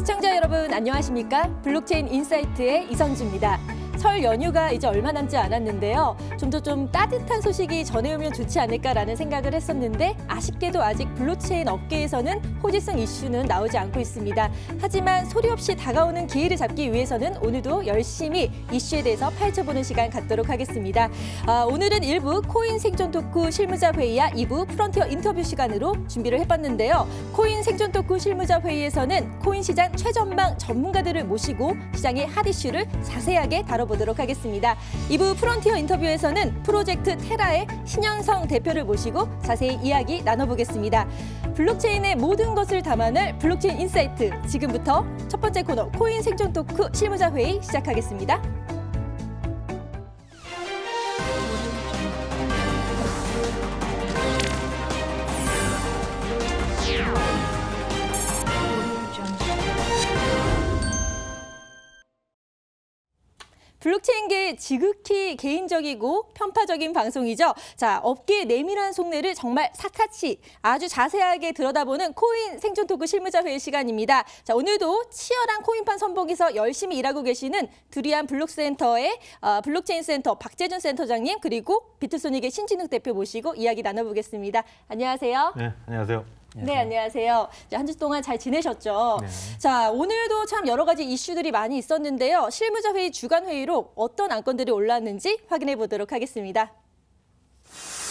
시청자 여러분 안녕하십니까? 블록체인 인사이트의 이선주입니다. 설 연휴가 이제 얼마 남지 않았는데요. 좀 더 따뜻한 소식이 전해오면 좋지 않을까라는 생각을 했었는데 아쉽게도 아직 블록체인 업계에서는 호재성 이슈는 나오지 않고 있습니다. 하지만 소리 없이 다가오는 기회를 잡기 위해서는 오늘도 열심히 이슈에 대해서 파헤쳐보는 시간 갖도록 하겠습니다. 오늘은 1부 코인 생존 토크 실무자 회의와 2부 프론티어 인터뷰 시간으로 준비를 해봤는데요. 코인 생존 토크 실무자 회의에서는 코인 시장 최전방 전문가들을 모시고 시장의 핫 이슈를 자세하게 다뤄보도록 하겠습니다. 2부 프론티어 인터뷰에서는 프로젝트 테라의 신현성 대표를 모시고 자세히 이야기 나눠보겠습니다. 블록체인의 모든 것을 담아낼 블록체인 인사이트. 지금부터 첫 번째 코너 코인 생존 토크 실무자 회의 시작하겠습니다. 블록체인계의 지극히 개인적이고 편파적인 방송이죠. 자, 업계의 내밀한 속내를 정말 샅샅이 아주 자세하게 들여다보는 코인 생존 토크 실무자 회의 시간입니다. 자, 오늘도 치열한 코인판 선봉에서 열심히 일하고 계시는 두리안 블록센터의 블록체인 센터 박재준 센터장님 그리고 비트소닉의 신진욱 대표 모시고 이야기 나눠보겠습니다. 안녕하세요. 네, 안녕하세요. 네, 안녕하세요. 한 주 동안 잘 지내셨죠? 네. 자, 오늘도 참 여러 가지 이슈들이 많이 있었는데요. 실무자 회의 주간 회의로 어떤 안건들이 올라왔는지 확인해 보도록 하겠습니다.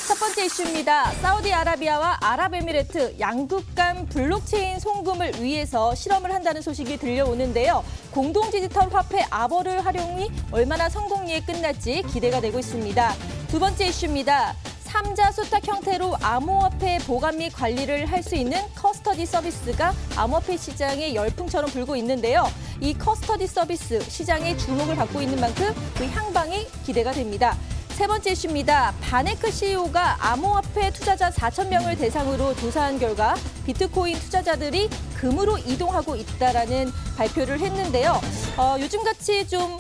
첫 번째 이슈입니다. 사우디아라비아와 아랍에미레이트 양국 간 블록체인 송금을 위해서 실험을 한다는 소식이 들려오는데요. 공동 디지털 화폐 아버를 활용이 얼마나 성공리에 끝날지 기대가 되고 있습니다. 두 번째 이슈입니다. 3자 수탁 형태로 암호화폐 보관 및 관리를 할 수 있는 커스터디 서비스가 암호화폐 시장에 열풍처럼 불고 있는데요. 이 커스터디 서비스 시장의 주목을 받고 있는 만큼 그 향방이 기대가 됩니다. 세 번째 이슈입니다. 바네크 CEO가 암호화폐 투자자 4,000명을 대상으로 조사한 결과 비트코인 투자자들이 금으로 이동하고 있다라는 발표를 했는데요. 요즘같이 좀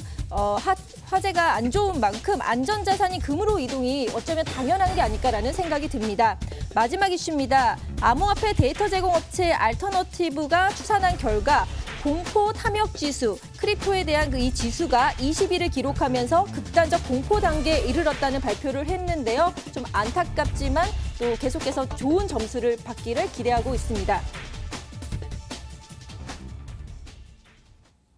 화제가 안 좋은 만큼 안전자산인 금으로 이동이 어쩌면 당연한 게 아닐까라는 생각이 듭니다. 마지막 이슈입니다. 암호화폐 데이터 제공업체 알터너티브가 추산한 결과 공포 탐욕 지수, 크립토에 대한 이 지수가 20위를 기록하면서 극단적 공포 단계에 이르렀다는 발표를 했는데요. 좀 안타깝지만 또 계속해서 좋은 점수를 받기를 기대하고 있습니다.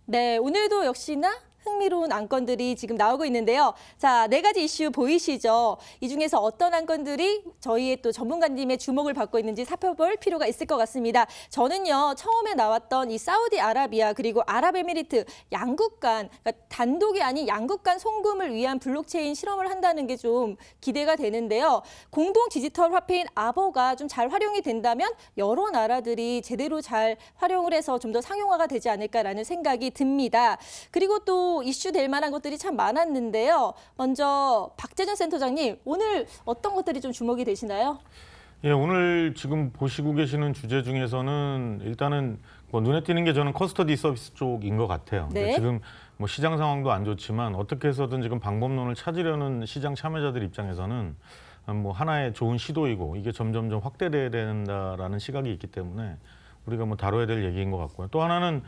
네, 오늘도 역시나 흥미로운 안건들이 지금 나오고 있는데요. 자, 4가지 이슈 보이시죠? 이 중에서 어떤 안건들이 저희의 또 전문가님의 주목을 받고 있는지 살펴볼 필요가 있을 것 같습니다. 저는요, 처음에 나왔던 이 사우디아라비아 그리고 아랍에미리트 양국 간, 그러니까 단독이 아닌 양국 간 송금을 위한 블록체인 실험을 한다는 게 좀 기대가 되는데요. 공동 디지털 화폐인 아버가 좀 잘 활용이 된다면 여러 나라들이 제대로 잘 활용을 해서 좀 더 상용화가 되지 않을까라는 생각이 듭니다. 그리고 또 이슈 될 만한 것들이 참 많았는데요. 먼저 박재준 센터장님, 오늘 어떤 것들이 좀 주목이 되시나요? 예, 오늘 지금 보시고 계시는 주제 중에서는 일단은 뭐 눈에 띄는 게 저는 커스터디 서비스 쪽인 것 같아요. 네. 지금 뭐 시장 상황도 안 좋지만 어떻게 해서든 지금 방법론을 찾으려는 시장 참여자들 입장에서는 뭐 하나의 좋은 시도이고 이게 점점점 확대돼야 된다라는 시각이 있기 때문에 우리가 뭐 다뤄야 될 얘기인 것 같고요. 또 하나는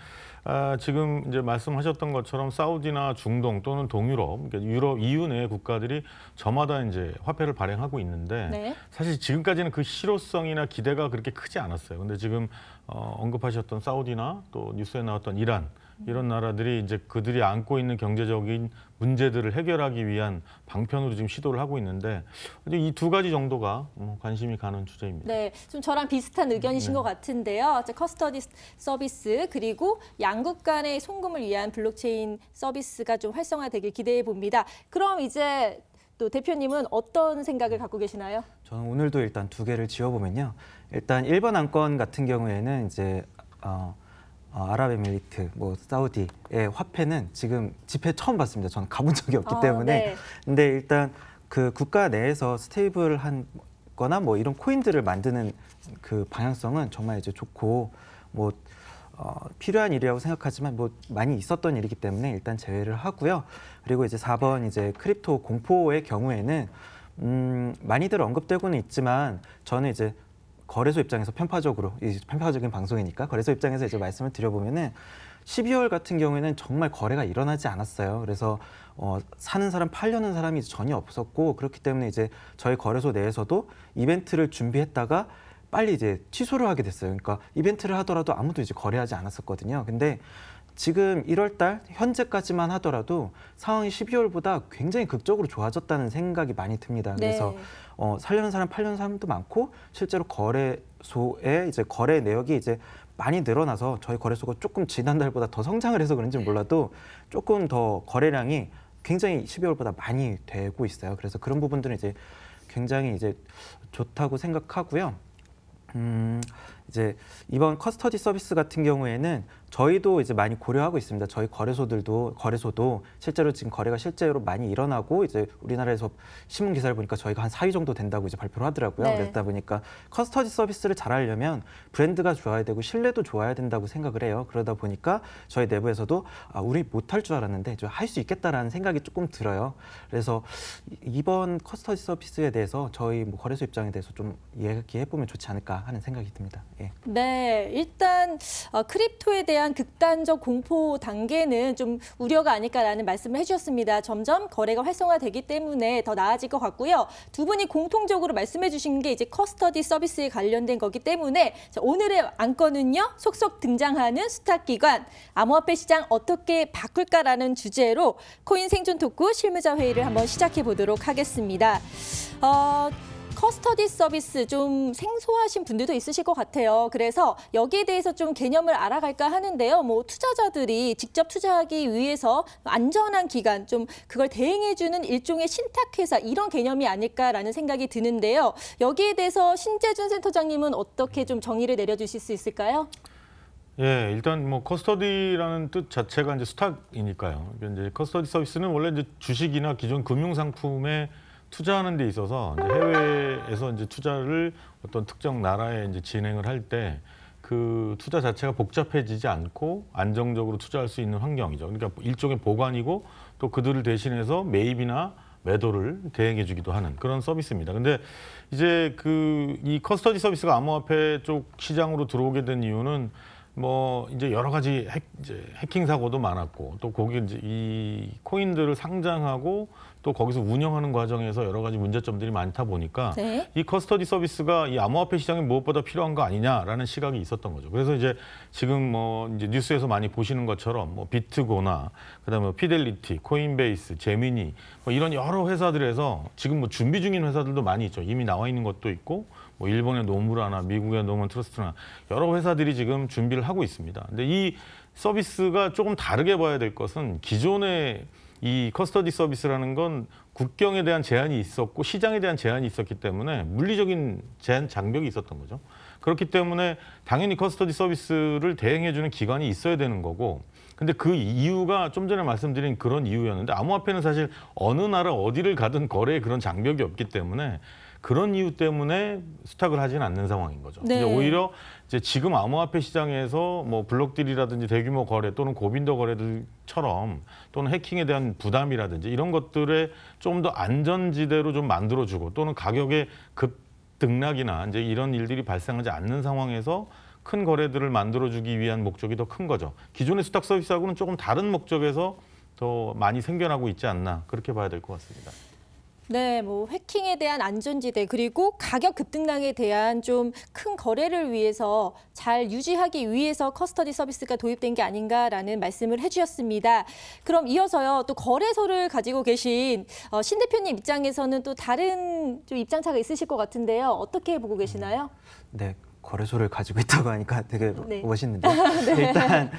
지금 이제 말씀하셨던 것처럼 사우디나 중동 또는 동유럽, 그러니까 유럽, EU 내 국가들이 저마다 이제 화폐를 발행하고 있는데 네. 사실 지금까지는 그 실효성이나 기대가 그렇게 크지 않았어요. 근데 지금 언급하셨던 사우디나 또 뉴스에 나왔던 이란 이런 나라들이 이제 그들이 안고 있는 경제적인 문제들을 해결하기 위한 방편으로 지금 시도를 하고 있는데 이 2가지 정도가 관심이 가는 주제입니다. 네, 좀 저랑 비슷한 의견이신 것 같은데요. 커스터디 서비스 그리고 양국 간의 송금을 위한 블록체인 서비스가 좀 활성화되길 기대해 봅니다. 그럼 이제 또 대표님은 어떤 생각을 갖고 계시나요? 저는 오늘도 일단 2개를 지어보면요. 일단 1번 안건 같은 경우에는 이제 아랍에미리트, 뭐 사우디의 화폐는 지금 집회 처음 봤습니다. 저는 가본 적이 없기 때문에. 네. 근데 일단 그 국가 내에서 스테이블한 거나 뭐 이런 코인들을 만드는 그 방향성은 정말 이제 좋고 뭐 필요한 일이라고 생각하지만 뭐 많이 있었던 일이기 때문에 일단 제외를 하고요. 그리고 이제 4번 이제 크립토 공포의 경우에는 많이들 언급되고는 있지만 저는 이제 거래소 입장에서 편파적으로, 이 편파적인 방송이니까 거래소 입장에서 이제 말씀을 드려보면은 12월 같은 경우에는 정말 거래가 일어나지 않았어요. 그래서 사는 사람, 팔려는 사람이 전혀 없었고, 그렇기 때문에 이제 저희 거래소 내에서도 이벤트를 준비했다가 빨리 이제 취소를 하게 됐어요. 그러니까 이벤트를 하더라도 아무도 이제 거래하지 않았었거든요. 근데 지금 1월 달 현재까지만 하더라도 상황이 12월보다 굉장히 극적으로 좋아졌다는 생각이 많이 듭니다. 그래서 살려는 사람, 팔려는 사람도 많고, 실제로 거래소에 이제 거래 내역이 이제 많이 늘어나서 저희 거래소가 조금 지난달보다 더 성장을 해서 그런지 몰라도 조금 더 거래량이 굉장히 12월보다 많이 되고 있어요. 그래서 그런 부분들은 이제 굉장히 이제 좋다고 생각하고요. 이제 이번 커스터디 서비스 같은 경우에는 저희도 이제 많이 고려하고 있습니다. 저희 거래소도 실제로 지금 거래가 실제로 많이 일어나고, 이제 우리나라에서 신문 기사를 보니까 저희가 한 4위 정도 된다고 이제 발표를 하더라고요. 네. 그러다 보니까 커스터디 서비스를 잘 하려면 브랜드가 좋아야 되고 신뢰도 좋아야 된다고 생각을 해요. 그러다 보니까 저희 내부에서도 우리 못할 줄 알았는데 할 수 있겠다라는 생각이 조금 들어요. 그래서 이번 커스터디 서비스에 대해서 저희 거래소 입장에 대해서 좀 이야기해 보면 좋지 않을까 하는 생각이 듭니다. 예. 네, 일단 크립토에 대한 극단적 공포 단계는 좀 우려가 아닐까라는 말씀을 해주셨습니다. 점점 거래가 활성화되기 때문에 더 나아질 것 같고요. 두 분이 공통적으로 말씀해 주신 게 이제 커스터디 서비스에 관련된 거기 때문에 자, 오늘의 안건은요. 속속 등장하는 수탁기관, 암호화폐 시장 어떻게 바꿀까라는 주제로 코인 생존 토크 실무자 회의를 한번 시작해 보도록 하겠습니다. 커스터디 서비스 좀 생소하신 분들도 있으실 것 같아요. 그래서 여기에 대해서 좀 개념을 알아갈까 하는데요. 뭐 투자자들이 직접 투자하기 위해서 안전한 기관, 좀 그걸 대행해주는 일종의 신탁회사 이런 개념이 아닐까라는 생각이 드는데요. 여기에 대해서 신재준 센터장님은 어떻게 좀 정의를 내려주실 수 있을까요? 예, 일단 뭐 커스터디라는 뜻 자체가 이제 수탁이니까요. 이제 커스터디 서비스는 원래 이제 주식이나 기존 금융 상품에 투자하는 데 있어서 이제 해외에서 이제 투자를 어떤 특정 나라에 이제 진행을 할 때 그 투자 자체가 복잡해지지 않고 안정적으로 투자할 수 있는 환경이죠. 그러니까 일종의 보관이고 또 그들을 대신해서 매입이나 매도를 대행해주기도 하는 그런 서비스입니다. 근데 이제 이 커스터디 서비스가 암호화폐 쪽 시장으로 들어오게 된 이유는 뭐 이제 여러 가지 해킹 사고도 많았고, 또 거기 이제 이 코인들을 상장하고 또 거기서 운영하는 과정에서 여러 가지 문제점들이 많다 보니까 네. 이 커스터디 서비스가 이 암호화폐 시장에 무엇보다 필요한 거 아니냐라는 시각이 있었던 거죠. 그래서 이제 지금 뭐 이제 뉴스에서 많이 보시는 것처럼 뭐 비트고나 그다음에 뭐 피델리티, 코인베이스, 제미니 뭐 이런 여러 회사들에서 지금 뭐 준비 중인 회사들도 많이 있죠. 이미 나와 있는 것도 있고, 뭐 일본의 노무라나 미국의 노먼 트러스트나 여러 회사들이 지금 준비를 하고 있습니다. 근데 이 서비스가 조금 다르게 봐야 될 것은 기존의 이 커스터디 서비스라는 건 국경에 대한 제한이 있었고 시장에 대한 제한이 있었기 때문에 물리적인 제한 장벽이 있었던 거죠. 그렇기 때문에 당연히 커스터디 서비스를 대행해주는 기관이 있어야 되는 거고, 근데 그 이유가 좀 전에 말씀드린 그런 이유였는데 암호화폐는 사실 어느 나라 어디를 가든 거래에 그런 장벽이 없기 때문에 그런 이유 때문에 수탁을 하지는 않는 상황인 거죠. 네. 이제 오히려 이제 지금 암호화폐 시장에서 뭐 블록딜이라든지 대규모 거래 또는 고빈도 거래들처럼 또는 해킹에 대한 부담이라든지 이런 것들에 좀 더 안전지대로 좀 만들어주고, 또는 가격의 급등락이나 이제 이런 일들이 발생하지 않는 상황에서 큰 거래들을 만들어주기 위한 목적이 더 큰 거죠. 기존의 수탁 서비스하고는 조금 다른 목적에서 더 많이 생겨나고 있지 않나, 그렇게 봐야 될 것 같습니다. 네, 뭐 해킹에 대한 안전지대, 그리고 가격 급등락에 대한 좀 큰 거래를 위해서 잘 유지하기 위해서 커스터디 서비스가 도입된 게 아닌가라는 말씀을 해주셨습니다. 그럼 이어서요, 또 거래소를 가지고 계신 신 대표님 입장에서는 또 다른 좀 입장차가 있으실 것 같은데요. 어떻게 보고 계시나요? 네. 거래소를 가지고 있다고 하니까 되게 네. 멋있는데요. 네. 일단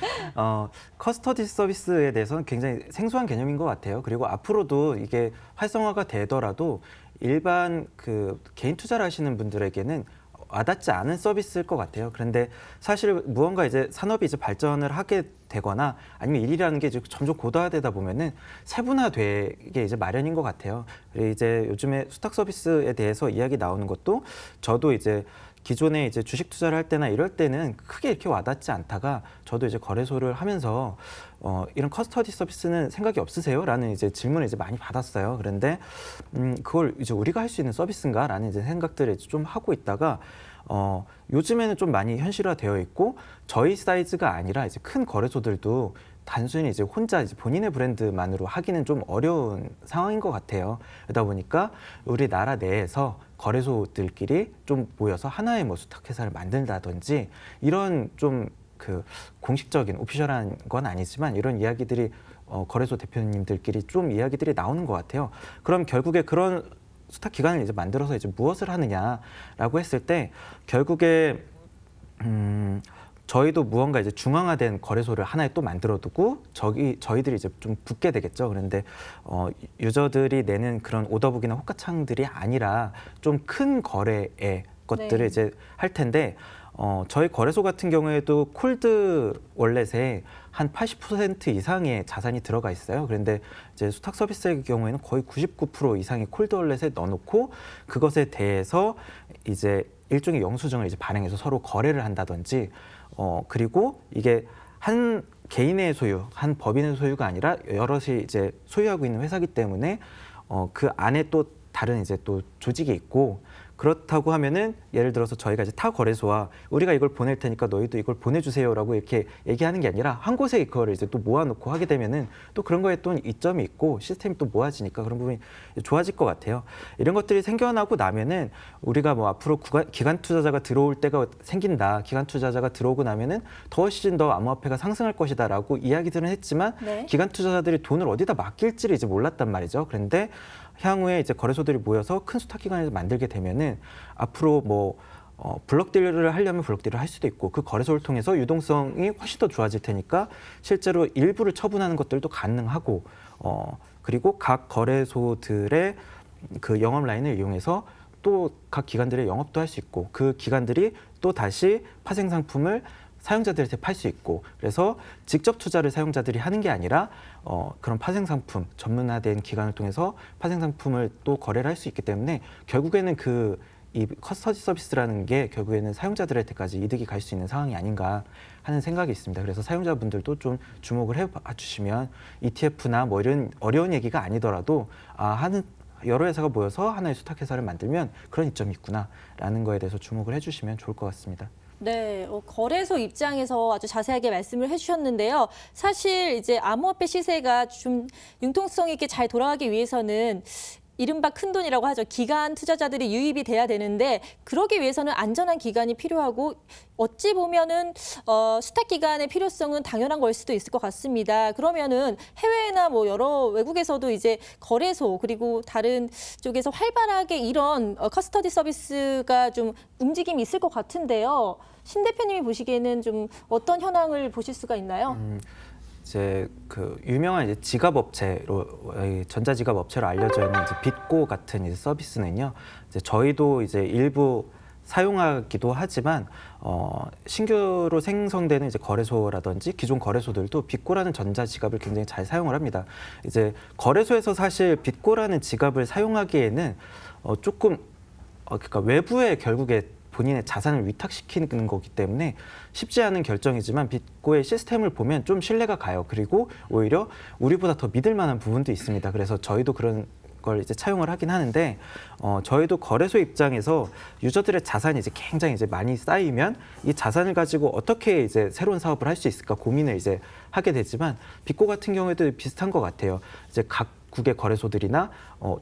커스터디 서비스에 대해서는 굉장히 생소한 개념인 것 같아요. 그리고 앞으로도 이게 활성화가 되더라도 일반 개인 투자를 하시는 분들에게는 와닿지 않은 서비스일 것 같아요. 그런데 사실 무언가 이제 산업이 이제 발전을 하게 되거나 아니면 일이라는 게 이제 점점 고도화되다 보면은 세분화되게 이제 마련인 것 같아요. 이제 요즘에 수탁 서비스에 대해서 이야기 나오는 것도 저도 이제 기존에 이제 주식 투자를 할 때나 이럴 때는 크게 이렇게 와닿지 않다가 저도 이제 거래소를 하면서 이런 커스터디 서비스는 생각이 없으세요? 라는 이제 질문을 이제 많이 받았어요. 그런데 그걸 이제 우리가 할 수 있는 서비스인가? 라는 이제 생각들을 좀 하고 있다가 요즘에는 좀 많이 현실화되어 있고 저희 사이즈가 아니라 이제 큰 거래소들도 단순히 이제 혼자 이제 본인의 브랜드만으로 하기는 좀 어려운 상황인 것 같아요. 그러다 보니까 우리나라 내에서 거래소들끼리 좀 모여서 하나의 뭐 수탁회사를 만든다든지 이런 좀 그 공식적인 오피셜한 건 아니지만 이런 이야기들이 거래소 대표님들끼리 좀 이야기들이 나오는 것 같아요. 그럼 결국에 그런 수탁 기관을 이제 만들어서 이제 무엇을 하느냐라고 했을 때 결국에 저희도 무언가 이제 중앙화된 거래소를 하나에 또 만들어두고 저희들이 이제 좀 붙게 되겠죠. 그런데 유저들이 내는 그런 오더북이나 호가창들이 아니라 좀 큰 거래의 것들을 네. 이제 할 텐데 저희 거래소 같은 경우에도 콜드 월렛에 한 80% 이상의 자산이 들어가 있어요. 그런데 이제 수탁 서비스의 경우에는 거의 99% 이상의 콜드 월렛에 넣어놓고 그것에 대해서 이제 일종의 영수증을 이제 발행해서 서로 거래를 한다든지 그리고 이게 한 개인의 소유, 한 법인의 소유가 아니라 여럿이 이제 소유하고 있는 회사이기 때문에 그 안에 또 다른 이제 또 조직이 있고 그렇다고 하면은 예를 들어서 저희가 이제 타 거래소와 우리가 이걸 보낼 테니까 너희도 이걸 보내주세요라고 이렇게 얘기하는 게 아니라 한 곳에 그거를 이제 또 모아놓고 하게 되면은 또 그런 거에 또 이점이 있고 시스템이 또 모아지니까 그런 부분이 좋아질 것 같아요. 이런 것들이 생겨나고 나면은 우리가 뭐 앞으로 기관 투자자가 들어올 때가 생긴다. 기관 투자자가 들어오고 나면은 더 훨씬 더 암호화폐가 상승할 것이다라고 이야기들은 했지만 네. 기관 투자자들이 돈을 어디다 맡길지를 이제 몰랐단 말이죠. 그런데 향후에 이제 거래소들이 모여서 큰 수탁 기관을 만들게 되면은 앞으로 뭐 블록 딜을 하려면 블록 딜을 할 수도 있고 그 거래소를 통해서 유동성이 훨씬 더 좋아질 테니까 실제로 일부를 처분하는 것들도 가능하고 그리고 각 거래소들의 그 영업 라인을 이용해서 또 각 기관들의 영업도 할 수 있고 그 기관들이 또 다시 파생 상품을 사용자들한테 팔 수 있고 그래서 직접 투자를 사용자들이 하는 게 아니라 그런 파생 상품 전문화된 기관을 통해서 파생 상품을 또 거래를 할 수 있기 때문에 결국에는 이 커스터디 서비스라는 게 결국에는 사용자들한테까지 이득이 갈 수 있는 상황이 아닌가 하는 생각이 있습니다. 그래서 사용자분들도 좀 주목을 해주시면 ETF나 뭐 이런 어려운 얘기가 아니더라도 여러 회사가 모여서 하나의 수탁 회사를 만들면 그런 이점이 있구나라는 거에 대해서 주목을 해주시면 좋을 것 같습니다. 네, 거래소 입장에서 아주 자세하게 말씀을 해주셨는데요. 사실 이제 암호화폐 시세가 좀 융통성 있게 잘 돌아가기 위해서는 이른바 큰돈이라고 하죠. 기관 투자자들이 유입이 돼야 되는데 그러기 위해서는 안전한 기관이 필요하고 어찌 보면은 수탁 기관의 필요성은 당연한 걸 수도 있을 것 같습니다. 그러면은 해외나 뭐 여러 외국에서도 이제 거래소 그리고 다른 쪽에서 활발하게 이런 커스터디 서비스가 좀 움직임이 있을 것 같은데요. 신 대표님이 보시기에는 좀 어떤 현황을 보실 수가 있나요? 이제 그 유명한 이제 지갑 업체로 전자 지갑 업체로 알려져 있는 이제 빗고 같은 이제 서비스는요. 이제 저희도 이제 일부 사용하기도 하지만 신규로 생성되는 이제 거래소라든지 기존 거래소들도 빗고라는 전자 지갑을 굉장히 잘 사용을 합니다. 이제 거래소에서 사실 빗고라는 지갑을 사용하기에는 조금 그러니까 외부에 결국에 본인의 자산을 위탁시키는 거기 때문에 쉽지 않은 결정이지만 빗고의 시스템을 보면 좀 신뢰가 가요. 그리고 오히려 우리보다 더 믿을 만한 부분도 있습니다. 그래서 저희도 그런 걸 이제 차용을 하긴 하는데 저희도 거래소 입장에서 유저들의 자산이 이제 굉장히 이제 많이 쌓이면 이 자산을 가지고 어떻게 이제 새로운 사업을 할 수 있을까 고민을 이제 하게 되지만 빗고 같은 경우에도 비슷한 것 같아요. 이제 각국의 거래소들이나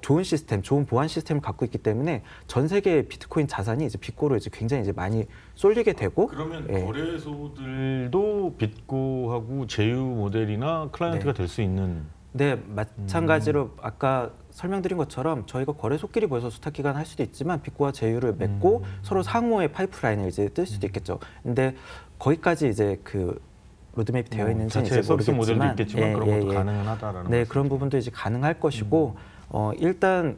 좋은 시스템, 좋은 보안 시스템을 갖고 있기 때문에 전 세계의 비트코인 자산이 이제 빗고로 이제 굉장히 이제 많이 쏠리게 되고 그러면 거래소들도 빗고하고 제휴 모델이나 클라이언트가 될 수 있는 네, 마찬가지로 아까 설명드린 것처럼 저희가 거래소끼리 모여서 수탁 기간 할 수도 있지만 빗고와 제휴를 맺고 서로 상호의 파이프라인을 이제 뜰 수도 있겠죠. 근데 거기까지 이제 그 로드맵이 되어 있는지는 자체 이제 서비스 모델도 모르겠지만 있겠지만 그런 것도 가능은 하다라는 네, 말씀이죠. 그런 부분도 이제 가능할 것이고 일단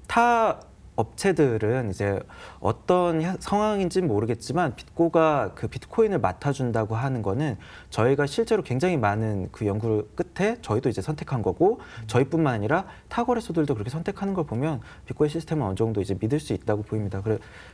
타 업체들은 이제 어떤 상황인지는 모르겠지만 빗고가 그 비트코인을 맡아준다고 하는 거는 저희가 실제로 굉장히 많은 그 연구 끝에 저희도 이제 선택한 거고 저희뿐만 아니라 타 거래소들도 그렇게 선택하는 걸 보면 빗고의 시스템은 어느 정도 이제 믿을 수 있다고 보입니다.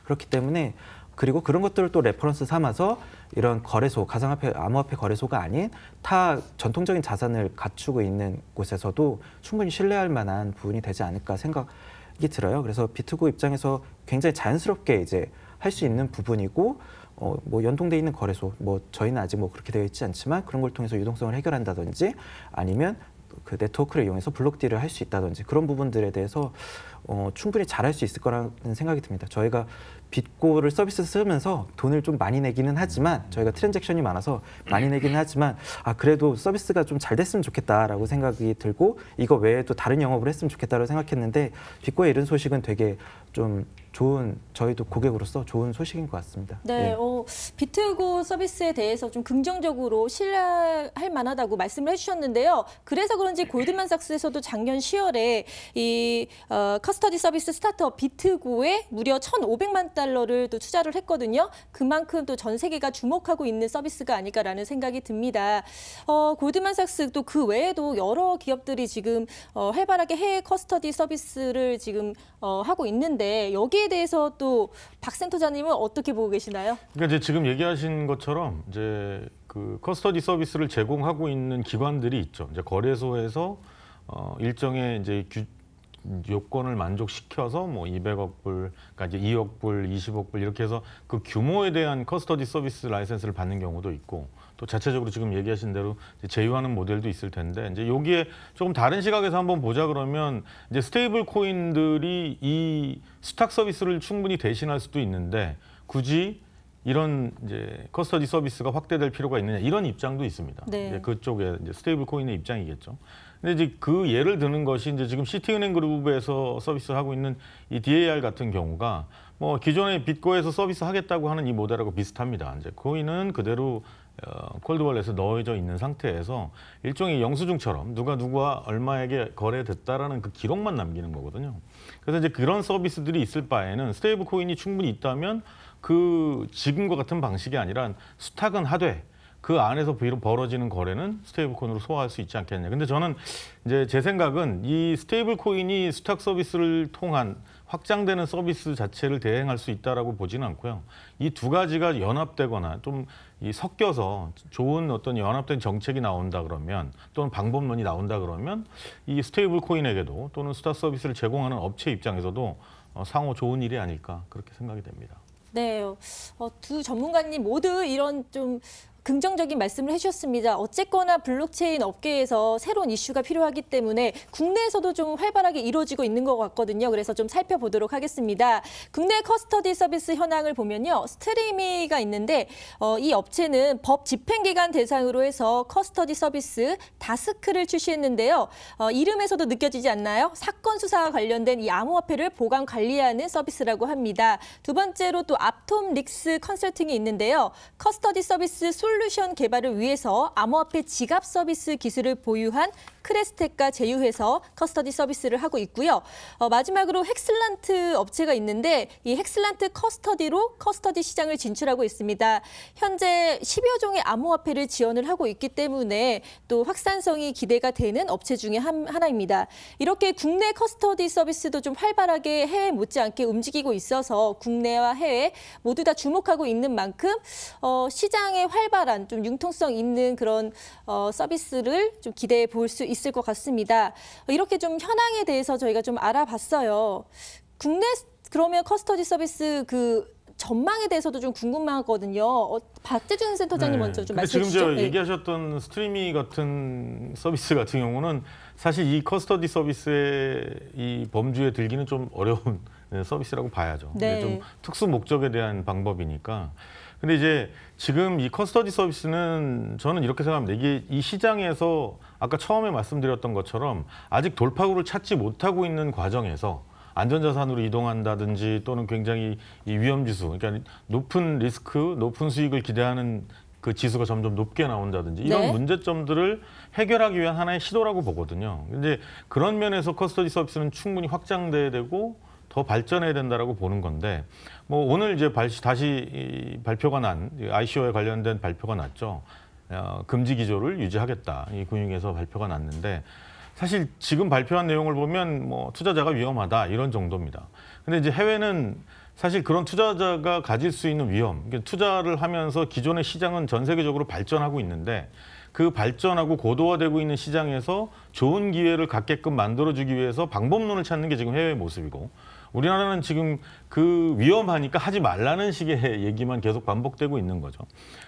그렇기 때문에 그리고 그런 것들을 또 레퍼런스 삼아서 이런 거래소, 가상화폐, 암호화폐 거래소가 아닌 타 전통적인 자산을 갖추고 있는 곳에서도 충분히 신뢰할 만한 부분이 되지 않을까 생각이 들어요. 그래서 비트고 입장에서 굉장히 자연스럽게 이제 할 수 있는 부분이고 뭐 연동돼 있는 거래소, 뭐 저희는 아직 뭐 그렇게 되어 있지 않지만 그런 걸 통해서 유동성을 해결한다든지 아니면 그 네트워크를 이용해서 블록 딜을 할 수 있다든지 그런 부분들에 대해서 충분히 잘할 수 있을 거라는 생각이 듭니다. 저희가 빗고를 서비스 쓰면서 돈을 좀 많이 내기는 하지만 저희가 트랜잭션이 많아서 많이 내기는 하지만 그래도 서비스가 좀 잘 됐으면 좋겠다라고 생각이 들고 이거 외에도 다른 영업을 했으면 좋겠다고 생각했는데 빗고에 이른 소식은 되게 좀 좋은 저희도 고객으로서 좋은 소식인 것 같습니다. 네, 비트고 서비스에 대해서 좀 긍정적으로 신뢰할 만하다고 말씀을 해주셨는데요. 그래서 그런지 골드만삭스에서도 작년 10월에 이 커스터디 서비스 스타트업 비트고에 무려 1,500만 달러를 또 투자를 했거든요. 그만큼 또 전 세계가 주목하고 있는 서비스가 아닐까라는 생각이 듭니다. 골드만삭스 또 그 외에도 여러 기업들이 지금 활발하게 해외 커스터디 서비스를 지금 하고 있는데 여기에 대해서 또 박 센터장님은 어떻게 보고 계시나요? 그러니까 이제 지금 얘기하신 것처럼 이제 그 커스터디 서비스를 제공하고 있는 기관들이 있죠. 이제 거래소에서 일정의 이제 요건을 만족시켜서 뭐 200억 불, 그러니까 이제 2억 불, 20억 불 이렇게 해서 그 규모에 대한 커스터디 서비스 라이센스를 받는 경우도 있고 또 자체적으로 지금 얘기하신 대로 제휴하는 모델도 있을 텐데 이제 여기에 조금 다른 시각에서 한번 보자 그러면 이제 스테이블 코인들이 이 스탁 서비스를 충분히 대신할 수도 있는데 굳이 이런 이제 커스터디 서비스가 확대될 필요가 있느냐 이런 입장도 있습니다. 네. 이제 그쪽에 이제 스테이블 코인의 입장이겠죠. 근데 이제 그 예를 드는 것이 이제 지금 시티은행 그룹에서 서비스를 하고 있는 이 DAR 같은 경우가 뭐 기존의 빗고에서 서비스 하겠다고 하는 이 모델하고 비슷합니다. 이제 코인은 그대로 콜드월렛에 넣어져 있는 상태에서 일종의 영수증처럼 누가 얼마에게 거래됐다라는 그 기록만 남기는 거거든요. 그래서 이제 그런 서비스들이 있을 바에는 스테이블 코인이 충분히 있다면 그 지금과 같은 방식이 아니라 스탁은 하되 그 안에서 벌어지는 거래는 스테이블 코인으로 소화할 수 있지 않겠냐. 근데 저는 이제 제 생각은 이 스테이블 코인이 스탁 서비스를 통한 확장되는 서비스 자체를 대행할 수 있다라고 보지는 않고요. 이 두 가지가 연합되거나 좀 섞여서 좋은 어떤 연합된 정책이 나온다 그러면 또는 방법론이 나온다 그러면 이 스테이블 코인에게도 또는 스탁 서비스를 제공하는 업체 입장에서도 상호 좋은 일이 아닐까 그렇게 생각이 됩니다. 네, 두 전문가님 모두 이런 좀 긍정적인 말씀을 해주셨습니다. 어쨌거나 블록체인 업계에서 새로운 이슈가 필요하기 때문에 국내에서도 좀 활발하게 이루어지고 있는 것 같거든요. 그래서 좀 살펴보도록 하겠습니다. 국내 커스터디 서비스 현황을 보면요. 스트리미가 있는데 이 업체는 법 집행기관 대상으로 해서 커스터디 서비스 다스크를 출시했는데요. 이름에서도 느껴지지 않나요? 사건 수사와 관련된 이 암호화폐를 보관 관리하는 서비스라고 합니다. 두 번째로 또 앞톰 릭스 컨설팅이 있는데요. 커스터디 서비스 솔루션 개발을 위해서 암호화폐 지갑 서비스 기술을 보유한 크레스텍과 제휴해서 커스터디 서비스를 하고 있고요. 마지막으로 헥슬란트 업체가 있는데 이 헥슬란트 커스터디로 커스터디 시장을 진출하고 있습니다. 현재 10여 종의 암호화폐를 지원을 하고 있기 때문에 또 확산성이 기대가 되는 업체 중에 하나입니다. 이렇게 국내 커스터디 서비스도 좀 활발하게 해외 못지않게 움직이고 있어서 국내와 해외 모두 다 주목하고 있는 만큼 시장의 활발한 좀 융통성 있는 그런 서비스를 좀 기대해 볼 수 있을 것 같습니다. 이렇게 좀 현황에 대해서 저희가 좀 알아봤어요. 국내 그러면 커스터디 서비스 그 전망에 대해서도 좀 궁금하거든요. 박재준 센터장님 먼저 좀 말씀해 주시죠. 지금 얘기하셨던 스트리미 같은 서비스 같은 경우는 사실 이 커스터디 서비스의 이 범주에 들기는 좀 어려운 서비스라고 봐야죠. 네. 좀 특수 목적에 대한 방법이니까. 근데 이제 지금 이 커스터디 서비스는 저는 이렇게 생각합니다. 이게 이 시장에서 아까 처음에 말씀드렸던 것처럼 아직 돌파구를 찾지 못하고 있는 과정에서 안전자산으로 이동한다든지 또는 굉장히 이 위험지수, 그러니까 높은 리스크, 높은 수익을 기대하는 그 지수가 점점 높게 나온다든지 이런 네. 문제점들을 해결하기 위한 하나의 시도라고 보거든요. 근데 그런 면에서 커스터디 서비스는 충분히 확장돼야 되고 더 발전해야 된다라고 보는 건데 뭐 오늘 이제 다시 발표가 난 ICO에 관련된 발표가 났죠. 금지 기조를 유지하겠다. 이 금융에서 발표가 났는데 사실 지금 발표한 내용을 보면 뭐 투자자가 위험하다 이런 정도입니다. 근데 이제 해외는 사실 그런 투자자가 가질 수 있는 위험, 투자를 하면서 기존의 시장은 전 세계적으로 발전하고 있는데 그 발전하고 고도화되고 있는 시장에서 좋은 기회를 갖게끔 만들어주기 위해서 방법론을 찾는 게 지금 해외의 모습이고 우리나라는 지금 그 위험하니까 하지 말라는 식의 얘기만 계속 반복되고 있는 거죠.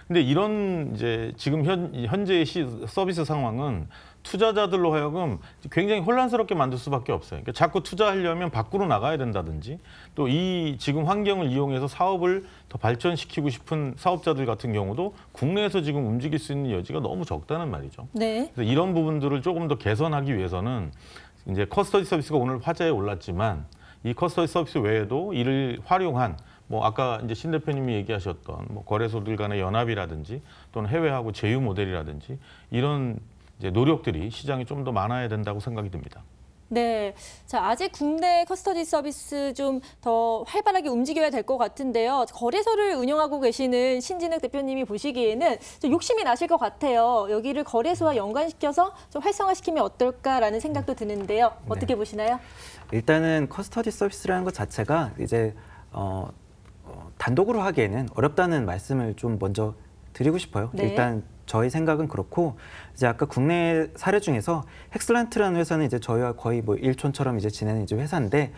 근데 이런 이제 지금 현재의 서비스 상황은 투자자들로 하여금 굉장히 혼란스럽게 만들 수밖에 없어요. 그러니까 자꾸 투자하려면 밖으로 나가야 된다든지 또 이 지금 환경을 이용해서 사업을 더 발전시키고 싶은 사업자들 같은 경우도 국내에서 지금 움직일 수 있는 여지가 너무 적다는 말이죠. 네. 그래서 이런 부분들을 조금 더 개선하기 위해서는 이제 커스터디 서비스가 오늘 화제에 올랐지만 이 커스터디 서비스 외에도 이를 활용한 뭐 아까 이제 신 대표님이 얘기하셨던 뭐 거래소들 간의 연합이라든지 또는 해외하고 제휴 모델이라든지 이런 이제 노력들이 시장에 좀 더 많아야 된다고 생각이 듭니다. 네, 자 아직 국내 커스터디 서비스 좀 더 활발하게 움직여야 될 것 같은데요. 거래소를 운영하고 계시는 신진욱 대표님이 보시기에는 좀 욕심이 나실 것 같아요. 여기를 거래소와 연관시켜서 좀 활성화시키면 어떨까라는 생각도 드는데요. 어떻게 보시나요? 일단은 커스터디 서비스라는 것 자체가 이제 단독으로 하기에는 어렵다는 말씀을 좀 먼저 드리고 싶어요. 네. 일단 저희 생각은 그렇고 이제 아까 국내 사례 중에서 헥슬란트라는 회사는 이제 저희와 거의 뭐 일촌처럼 이제 지내는 이제 회사인데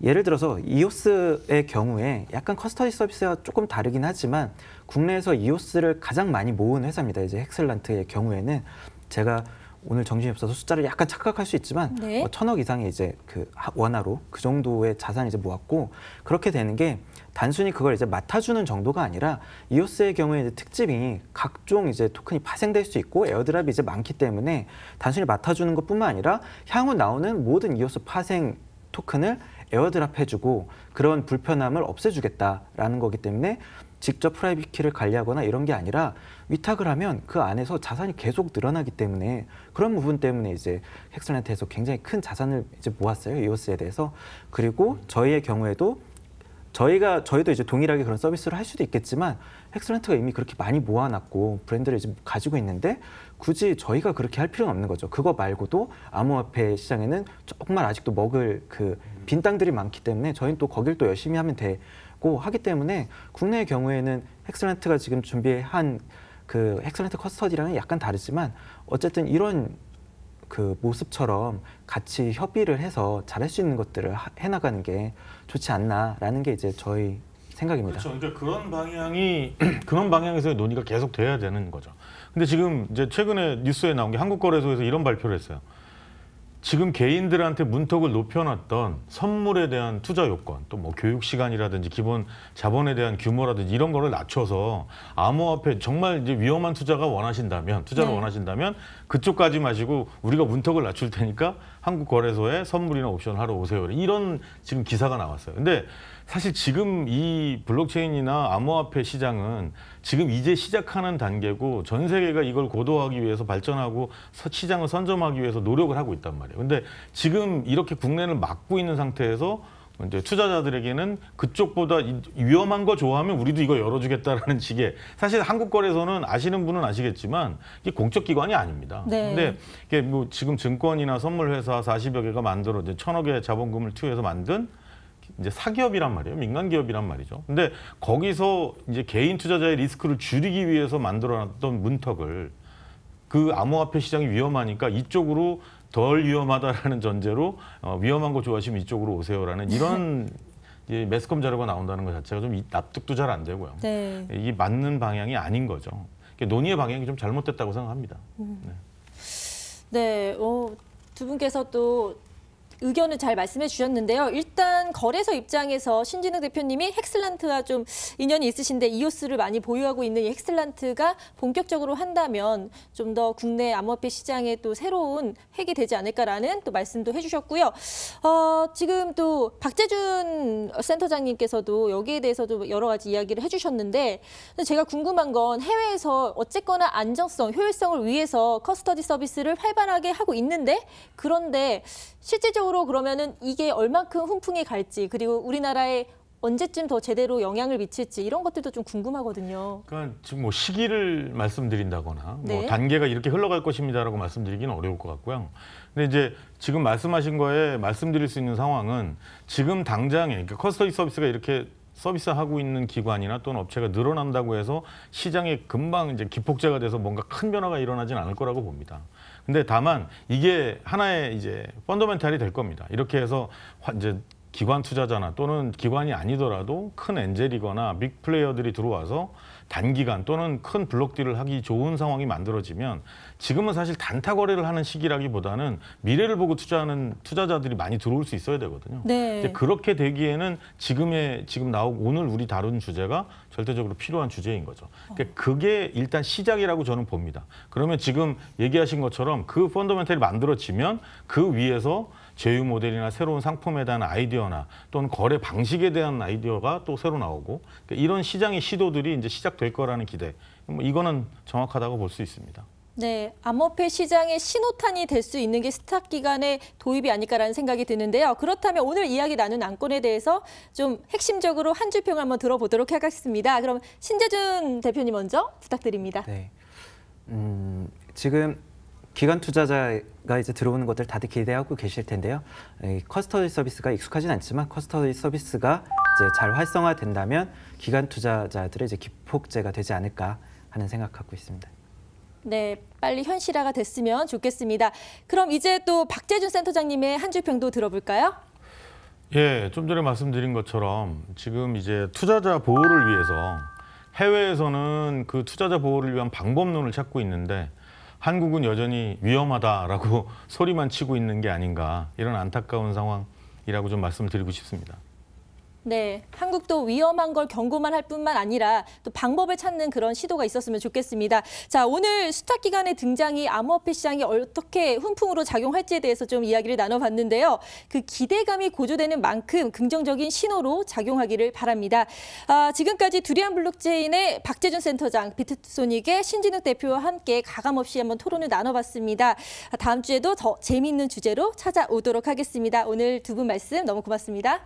예를 들어서 이오스의 경우에 약간 커스터디 서비스가 조금 다르긴 하지만 국내에서 이오스를 가장 많이 모은 회사입니다. 이제 헥슬란트의 경우에는 제가 오늘 정신이 없어서 숫자를 약간 착각할 수 있지만 네. 1,000억 이상의 이제 그 원화로 그 정도의 자산을 이제 모았고 그렇게 되는 게 단순히 그걸 이제 맡아주는 정도가 아니라 이오스의 경우에 이제 특징이 각종 이제 토큰이 파생될 수 있고 에어드랍이 이제 많기 때문에 단순히 맡아주는 것뿐만 아니라 향후 나오는 모든 이오스 파생 토큰을 에어드랍 해주고 그런 불편함을 없애주겠다라는 거기 때문에 직접 프라이빗 키를 관리하거나 이런 게 아니라 위탁을 하면 그 안에서 자산이 계속 늘어나기 때문에 그런 부분 때문에 이제 헥슬란트에서 굉장히 큰 자산을 이제 모았어요. 이오스에 대해서. 그리고 저희의 경우에도 저희도 이제 동일하게 그런 서비스를 할 수도 있겠지만 헥슬란트가 이미 그렇게 많이 모아놨고 브랜드를 이제 가지고 있는데 굳이 저희가 그렇게 할 필요는 없는 거죠. 그거 말고도 암호화폐 시장에는 정말 아직도 먹을 그 빈 땅들이 많기 때문에 저희는 또 거길 또 열심히 하면 되고 하기 때문에 국내의 경우에는 헥슬란트가 지금 준비한 그 헥슬란트 커스터디랑은 약간 다르지만 어쨌든 이런 그 모습처럼 같이 협의를 해서 잘할 수 있는 것들을 해나가는 게 좋지 않나라는 게 이제 저희 생각입니다. 그렇죠. 그러니까 그런 방향에서의 논의가 계속 돼야 되는 거죠. 근데 지금 이제 최근에 뉴스에 나온 게 한국거래소에서 이런 발표를 했어요. 지금 개인들한테 문턱을 높여놨던 선물에 대한 투자 요건, 또 뭐 교육 시간이라든지 기본 자본에 대한 규모라든지 이런 거를 낮춰서 암호화폐 정말 이제 위험한 투자를 네. 원하신다면 그쪽까지 마시고 우리가 문턱을 낮출 테니까 한국 거래소에 선물이나 옵션 하러 오세요. 이런 지금 기사가 나왔어요. 근데 사실 지금 이 블록체인이나 암호화폐 시장은 지금 이제 시작하는 단계고 전 세계가 이걸 고도화하기 위해서 발전하고 시장을 선점하기 위해서 노력을 하고 있단 말이에요. 근데 지금 이렇게 국내를 막고 있는 상태에서 이제 투자자들에게는 그쪽보다 위험한 거 좋아하면 우리도 이거 열어주겠다라는 식의 사실 한국거래소는 아시는 분은 아시겠지만 이게 공적 기관이 아닙니다. 네. 근데 이게 뭐 지금 증권이나 선물회사 40여 개가 만들어 이제 1,000억의 자본금을 투여해서 만든 이제 사기업이란 말이에요. 민간 기업이란 말이죠. 근데 거기서 이제 개인 투자자의 리스크를 줄이기 위해서 만들어놨던 문턱을 그 암호화폐 시장이 위험하니까 이쪽으로 덜 위험하다라는 전제로 위험한 거 좋아하시면 이쪽으로 오세요라는 이런 이제 매스컴 자료가 나온다는 것 자체가 좀 납득도 잘 안 되고요. 네. 이게 맞는 방향이 아닌 거죠. 논의의 방향이 좀 잘못됐다고 생각합니다. 네, 두 분께서 또 의견을 잘 말씀해 주셨는데요. 일단 거래소 입장에서 신진욱 대표님이 헥슬란트와 좀 인연이 있으신데 이오스를 많이 보유하고 있는 이 헥슬란트가 본격적으로 한다면 좀 더 국내 암호화폐 시장에 또 새로운 획이 되지 않을까라는 또 말씀도 해주셨고요. 지금 또 박재준 센터장님께서도 여기에 대해서도 여러 가지 이야기를 해주셨는데 제가 궁금한 건 해외에서 어쨌거나 안정성, 효율성을 위해서 커스터디 서비스를 활발하게 하고 있는데 그런데 실질적으로 그러면은 이게 얼만큼 훈풍이 갈지 그리고 우리나라에 언제쯤 더 제대로 영향을 미칠지 이런 것들도 좀 궁금하거든요. 그러니까 지금 뭐 시기를 말씀드린다거나 네. 뭐 단계가 이렇게 흘러갈 것입니다라고 말씀드리기는 어려울 것 같고요. 근데 이제 지금 말씀하신 거에 말씀드릴 수 있는 상황은 지금 당장에 그러니까 커스터디 서비스가 이렇게 서비스하고 있는 기관이나 또는 업체가 늘어난다고 해서 시장에 금방 이제 기폭제가 돼서 뭔가 큰 변화가 일어나진 않을 거라고 봅니다. 근데 다만 이게 하나의 이제 펀더멘탈이 될 겁니다. 이렇게 해서 이제 기관 투자자나 또는 기관이 아니더라도 큰 엔젤이거나 빅 플레이어들이 들어와서 단기간 또는 큰 블록 딜을 하기 좋은 상황이 만들어지면 지금은 사실 단타 거래를 하는 시기라기보다는 미래를 보고 투자하는 투자자들이 많이 들어올 수 있어야 되거든요. 네. 이제 그렇게 되기에는 지금 나오고 오늘 우리 다룬 주제가 절대적으로 필요한 주제인 거죠. 그러니까 그게 일단 시작이라고 저는 봅니다. 그러면 지금 얘기하신 것처럼 그 펀더멘털이 만들어지면 그 위에서 제휴 모델이나 새로운 상품에 대한 아이디어나 또는 거래 방식에 대한 아이디어가 또 새로 나오고 그러니까 이런 시장의 시도들이 이제 시작될 거라는 기대. 뭐 이거는 정확하다고 볼 수 있습니다. 네, 암호폐 시장의 신호탄이 될 수 있는 게 스탑 기간의 도입이 아닐까라는 생각이 드는데요. 그렇다면 오늘 이야기 나눈 안건에 대해서 좀 핵심적으로 한 줄 평을 한번 들어보도록 하겠습니다. 그럼 신재준 대표님 먼저 부탁드립니다. 네. 지금 기관 투자자가 이제 들어오는 것들 다들 기대하고 계실 텐데요. 커스터디 서비스가 익숙하진 않지만 커스터디 서비스가 이제 잘 활성화된다면 기관 투자자들의 이제 기폭제가 되지 않을까 하는 생각하고 있습니다. 네, 빨리 현실화가 됐으면 좋겠습니다. 그럼 이제 또 박재준 센터장님의 한 줄 평도 들어볼까요? 예, 좀 전에 말씀드린 것처럼 지금 이제 투자자 보호를 위해서 해외에서는 그 투자자 보호를 위한 방법론을 찾고 있는데 한국은 여전히 위험하다라고 소리만 치고 있는 게 아닌가 이런 안타까운 상황이라고 좀 말씀드리고 싶습니다. 네, 한국도 위험한 걸 경고만 할 뿐만 아니라 또 방법을 찾는 그런 시도가 있었으면 좋겠습니다. 자, 오늘 스탑 기간의 등장이 암호화폐 시장이 어떻게 훈풍으로 작용할지에 대해서 좀 이야기를 나눠봤는데요. 그 기대감이 고조되는 만큼 긍정적인 신호로 작용하기를 바랍니다. 지금까지 두리안 블록체인의 박재준 센터장, 비트소닉의 신진욱 대표와 함께 가감없이 한번 토론을 나눠봤습니다. 다음 주에도 더 재미있는 주제로 찾아오도록 하겠습니다. 오늘 두 분 말씀 너무 고맙습니다.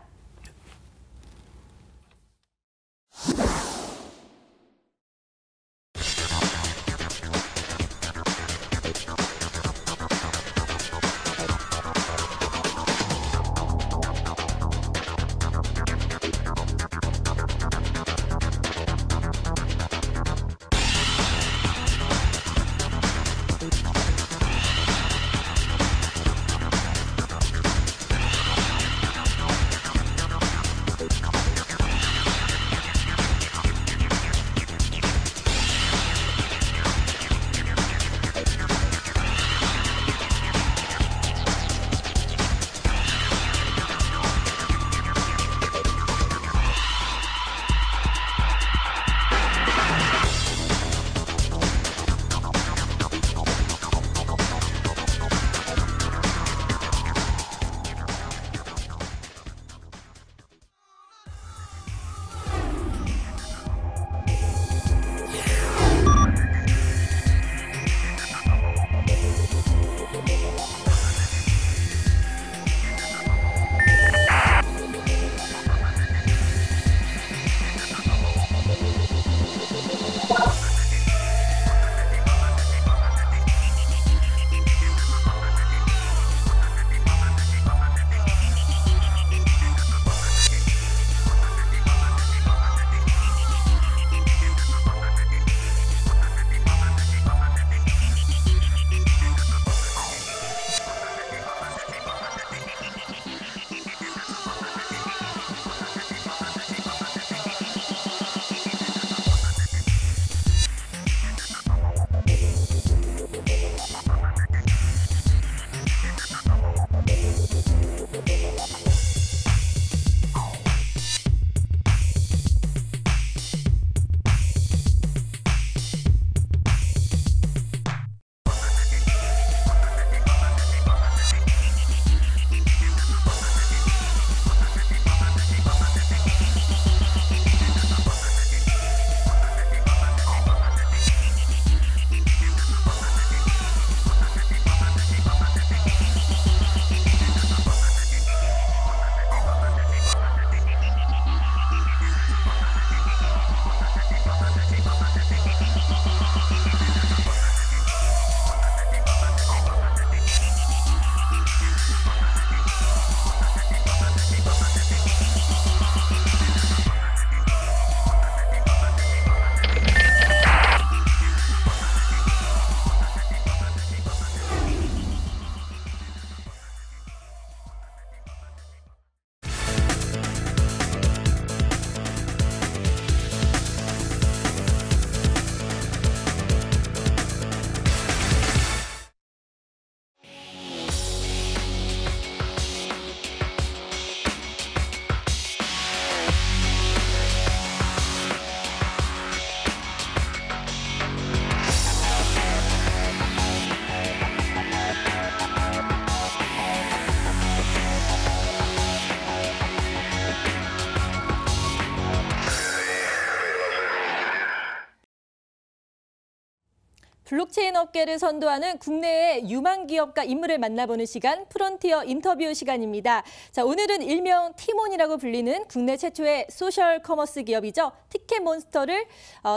블록체인 업계를 선도하는 국내의 유망 기업과 인물을 만나보는 시간, 프론티어 인터뷰 시간입니다. 자, 오늘은 일명 티몬이라고 불리는 국내 최초의 소셜 커머스 기업이죠. 티켓몬스터를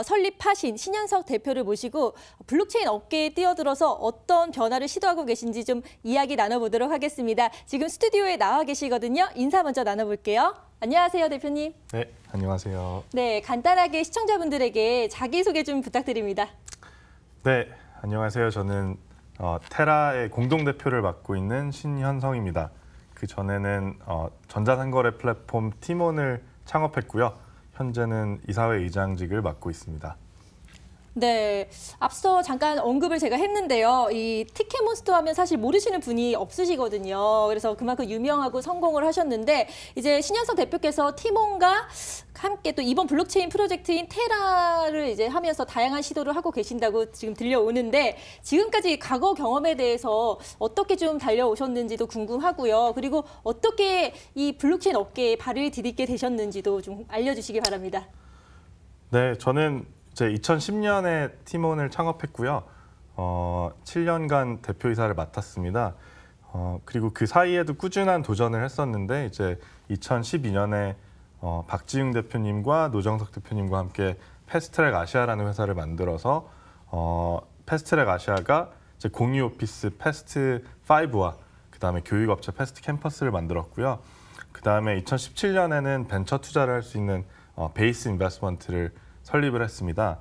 설립하신 신현석 대표를 모시고 블록체인 업계에 뛰어들어서 어떤 변화를 시도하고 계신지 좀 이야기 나눠보도록 하겠습니다. 지금 스튜디오에 나와 계시거든요. 인사 먼저 나눠볼게요. 안녕하세요, 대표님. 네, 안녕하세요. 네, 간단하게 시청자분들에게 자기소개 좀 부탁드립니다. 네, 안녕하세요. 저는 테라의 공동대표를 맡고 있는 신현성입니다. 그 전에는 전자상거래 플랫폼 티몬을 창업했고요. 현재는 이사회 의장직을 맡고 있습니다. 네, 앞서 잠깐 언급을 제가 했는데요. 이 티켓몬스터 하면 사실 모르시는 분이 없으시거든요. 그래서 그만큼 유명하고 성공을 하셨는데 이제 신현석 대표께서 티몬과 함께 또 이번 블록체인 프로젝트인 테라를 이제 하면서 다양한 시도를 하고 계신다고 지금 들려오는데 지금까지 과거 경험에 대해서 어떻게 좀 달려오셨는지도 궁금하고요. 그리고 어떻게 이 블록체인 업계에 발을 디딛게 되셨는지도 좀 알려주시기 바랍니다. 네, 저는 이제 2010년에 티몬을 창업했고요. 7년간 대표이사를 맡았습니다. 그리고 그 사이에도 꾸준한 도전을 했었는데 이제 2012년에 박지웅 대표님과 노정석 대표님과 함께 패스트트랙 아시아라는 회사를 만들어서 패스트트랙 아시아가 이제 공유 오피스 패스트 5와 그다음에 교육업체 패스트 캠퍼스를 만들었고요. 그다음에 2017년에는 벤처 투자를 할 수 있는 베이스 인베스트먼트를 설립을 했습니다.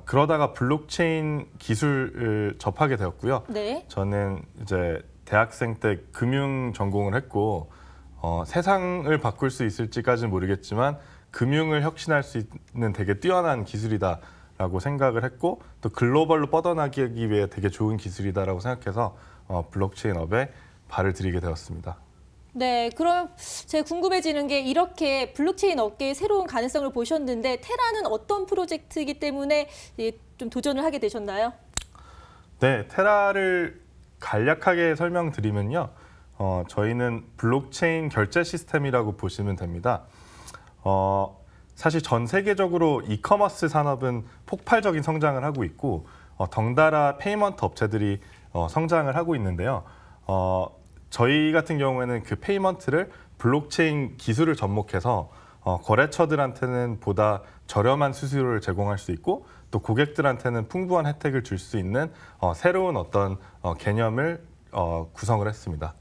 그러다가 블록체인 기술을 접하게 되었고요. 네. 저는 이제 대학생 때 금융 전공을 했고 세상을 바꿀 수 있을지까지는 모르겠지만 금융을 혁신할 수 있는 되게 뛰어난 기술이다라고 생각을 했고 또 글로벌로 뻗어나가기 위해 되게 좋은 기술이다라고 생각해서 블록체인 업에 발을 들이게 되었습니다. 네, 그럼 제가 궁금해지는 게 이렇게 블록체인 업계의 새로운 가능성을 보셨는데 테라는 어떤 프로젝트이기 때문에 좀 도전을 하게 되셨나요? 네, 테라를 간략하게 설명드리면요. 저희는 블록체인 결제 시스템이라고 보시면 됩니다. 사실 전 세계적으로 이커머스 산업은 폭발적인 성장을 하고 있고 덩달아 페이먼트 업체들이 성장을 하고 있는데요. 저희 같은 경우에는 그 페이먼트를 블록체인 기술을 접목해서 거래처들한테는 보다 저렴한 수수료를 제공할 수 있고 또 고객들한테는 풍부한 혜택을 줄 수 있는 새로운 어떤 개념을 구성을 했습니다.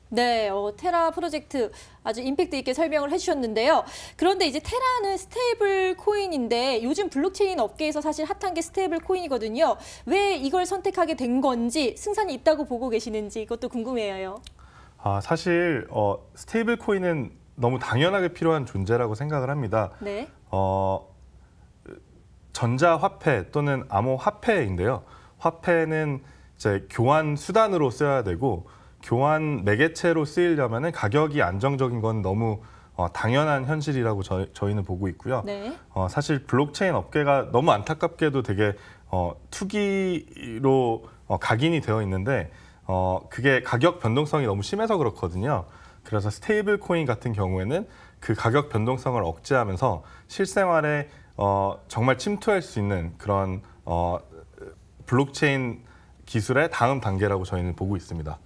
네, 테라 프로젝트 아주 임팩트 있게 설명을 해주셨는데요. 그런데 이제 테라는 스테이블 코인인데 요즘 블록체인 업계에서 사실 핫한 게 스테이블 코인이거든요. 왜 이걸 선택하게 된 건지 승산이 있다고 보고 계시는지 이것도 궁금해요. 사실 스테이블 코인은 너무 당연하게 필요한 존재라고 생각을 합니다. 네. 전자화폐 또는 암호화폐인데요. 화폐는 이제 교환 수단으로 써야 되고 교환 매개체로 쓰이려면 가격이 안정적인 건 너무 당연한 현실이라고 저희는 보고 있고요. 네. 사실 블록체인 업계가 너무 안타깝게도 되게 투기로 각인이 되어 있는데 그게 가격 변동성이 너무 심해서 그렇거든요. 그래서 스테이블 코인 같은 경우에는 그 가격 변동성을 억제하면서 실생활에 정말 침투할 수 있는 그런 블록체인 기술의 다음 단계라고 저희는 보고 있습니다.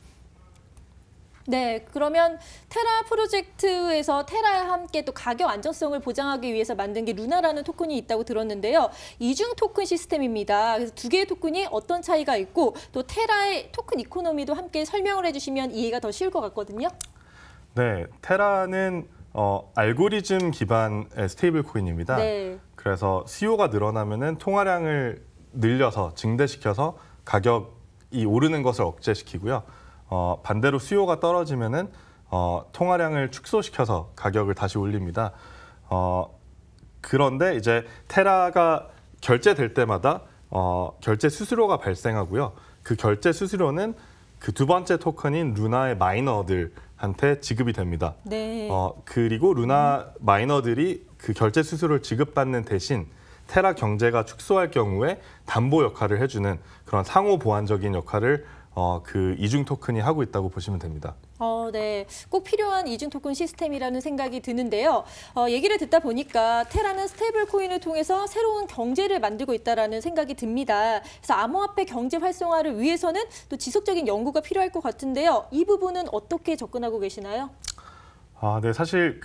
네, 그러면 테라 프로젝트에서 테라와 함께 또 가격 안정성을 보장하기 위해서 만든 게 루나라는 토큰이 있다고 들었는데요. 이중 토큰 시스템입니다. 그래서 두 개의 토큰이 어떤 차이가 있고 또 테라의 토큰 이코노미도 함께 설명을 해주시면 이해가 더 쉬울 것 같거든요. 네, 테라는 알고리즘 기반의 스테이블 코인입니다. 네. 그래서 수요가 늘어나면은 통화량을 늘려서 증대시켜서 가격이 오르는 것을 억제시키고요. 반대로 수요가 떨어지면은 통화량을 축소시켜서 가격을 다시 올립니다. 그런데 이제 테라가 결제될 때마다 결제 수수료가 발생하고요. 그 결제 수수료는 그 두 번째 토큰인 루나의 마이너들한테 지급이 됩니다. 네. 그리고 루나 마이너들이 그 결제 수수료를 지급받는 대신 테라 경제가 축소할 경우에 담보 역할을 해주는 그런 상호 보완적인 역할을 그 이중 토큰이 하고 있다고 보시면 됩니다. 네. 꼭 필요한 이중 토큰 시스템이라는 생각이 드는데요. 얘기를 듣다 보니까 테라는 스테이블 코인을 통해서 새로운 경제를 만들고 있다라는 생각이 듭니다. 그래서 암호화폐 경제 활성화를 위해서는 또 지속적인 연구가 필요할 것 같은데요. 이 부분은 어떻게 접근하고 계시나요? 네, 사실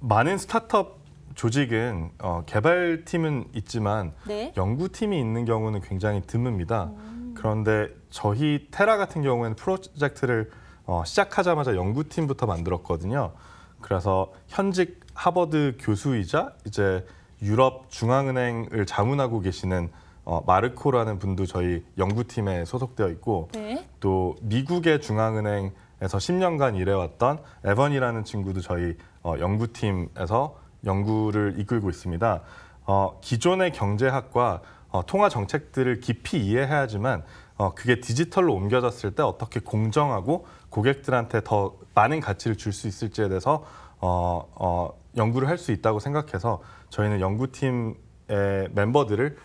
많은 스타트업 조직은 개발팀은 있지만 네. 연구팀이 있는 경우는 굉장히 드뭅니다. 그런데 저희 테라 같은 경우에는 프로젝트를 시작하자마자 연구팀부터 만들었거든요. 그래서 현직 하버드 교수이자 이제 유럽 중앙은행을 자문하고 계시는 마르코라는 분도 저희 연구팀에 소속되어 있고 네. 또 미국의 중앙은행에서 10년간 일해왔던 에번이라는 친구도 저희 연구팀에서 연구를 이끌고 있습니다. 기존의 경제학과 통화 정책들을 깊이 이해해야지만 그게 디지털로 옮겨졌을 때 어떻게 공정하고 고객들한테 더 많은 가치를 줄 수 있을지에 대해서 연구를 할 수 있다고 생각해서 저희는 연구팀의 멤버들을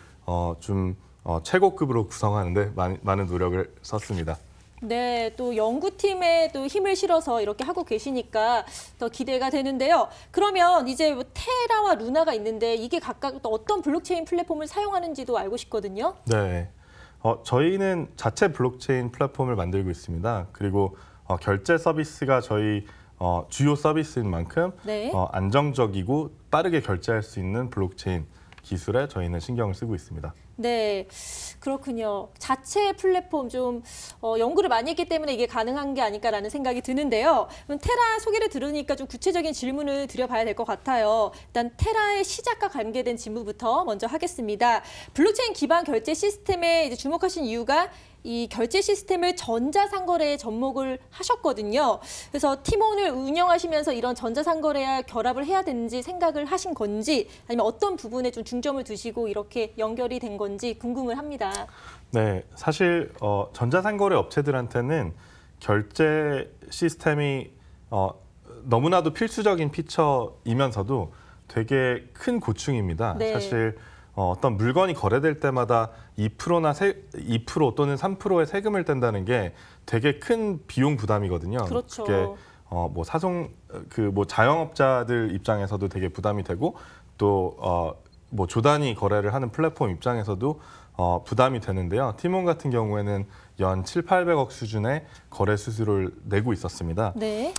좀 최고급으로 구성하는데 많은 노력을 썼습니다. 네, 또 연구팀에 또 힘을 실어서 이렇게 하고 계시니까 더 기대가 되는데요. 그러면 이제 테라와 루나가 있는데 이게 각각 또 어떤 블록체인 플랫폼을 사용하는지도 알고 싶거든요. 네, 저희는 자체 블록체인 플랫폼을 만들고 있습니다. 그리고 결제 서비스가 저희 주요 서비스인 만큼 네. 안정적이고 빠르게 결제할 수 있는 블록체인 기술에 저희는 신경을 쓰고 있습니다. 네, 그렇군요. 자체 플랫폼 좀 연구를 많이 했기 때문에 이게 가능한 게 아닐까라는 생각이 드는데요. 그럼 테라 소개를 들으니까 좀 구체적인 질문을 드려봐야 될 것 같아요. 일단 테라의 시작과 관계된 질문부터 먼저 하겠습니다. 블록체인 기반 결제 시스템에 이제 주목하신 이유가 이 결제 시스템을 전자상거래에 접목을 하셨거든요. 그래서 팀원을 운영하시면서 이런 전자상거래와 결합을 해야 되는지 생각을 하신 건지 아니면 어떤 부분에 좀 중점을 두시고 이렇게 연결이 된 건지 궁금을 합니다. 네, 사실 전자상거래 업체들한테는 결제 시스템이 너무나도 필수적인 피처이면서도 되게 큰 고충입니다. 네. 사실 어떤 물건이 거래될 때마다 2%나 2% 또는 3%의 세금을 뗀다는 게 되게 큰 비용 부담이거든요. 그렇죠. 그게 뭐 자영업자들 입장에서도 되게 부담이 되고 또 뭐 조단위 거래를 하는 플랫폼 입장에서도 부담이 되는데요. 티몬 같은 경우에는 연 700~800억 수준의 거래 수수료를 내고 있었습니다. 네.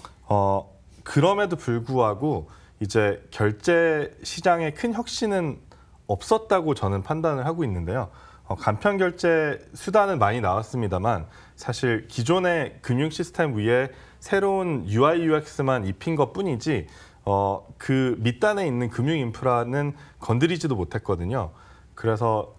그럼에도 불구하고 이제 결제 시장에 큰 혁신은 없었다고 저는 판단을 하고 있는데요. 간편 결제 수단은 많이 나왔습니다만 사실 기존의 금융 시스템 위에 새로운 UI, UX만 입힌 것뿐이지 그 밑단에 있는 금융 인프라는 건드리지도 못했거든요. 그래서